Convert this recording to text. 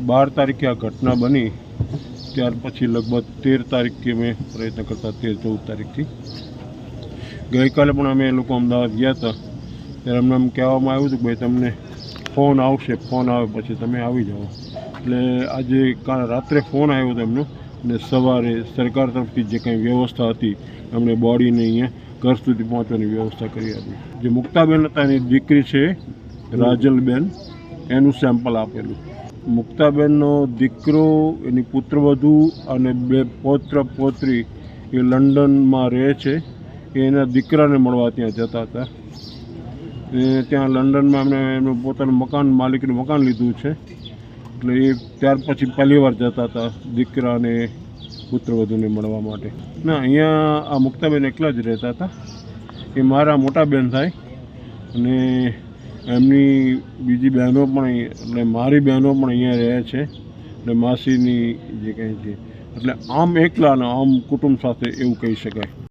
12 તારીખે આ ઘટના બની ત્યાર પછી લગભગ 13 તારીખથી અમે પ્રયત્ન કરતા 13-14 તારીખથી ગઈકાલે પણ અમે લોકો અમદાવાદ ગયા હતા ત્યારે અમને એમ કહેવામાં આવ્યું હતું કે ભાઈ તમને ફોન આવશે, ફોન આવે પછી તમે આવી જાઓ. એટલે આજે રાત્રે ફોન આવ્યો હતો એમનો અને સવારે સરકાર તરફથી જે કંઈ વ્યવસ્થા હતી એમણે બોડીને અહીંયા ઘર સુધી પહોંચવાની વ્યવસ્થા કરી આપી. જે મુક્તાબેન હતા એની દીકરી છે રાજલબેન, એનું સેમ્પલ આપેલું. મુક્તાબેનનો દીકરો, એની પુત્રવધુ અને 2 પૌત્ર પૌત્રી એ લંડનમાં રહે છે. એના દીકરાને મળવા ત્યાં જતા હતા. ત્યાં લંડનમાં એમણે એમનું પોતાનું મકાન, માલિકનું મકાન લીધું છે. એટલે એ ત્યાર પછી પહેલી વાર જતા હતા દીકરા અને પુત્રવધુને મળવા માટે. ના, અહીંયા આ મુક્તાબેન એકલા જ રહેતા હતા. એ મારા મોટા બેન થાય અને એમની બીજી બહેનો પણ, એટલે મારી બહેનો પણ અહીંયા રહે છે એટલે માસીની જે કંઈ છે. એટલે આમ એકલા અને આમ કુટુંબ સાથે એવું કહી શકાય.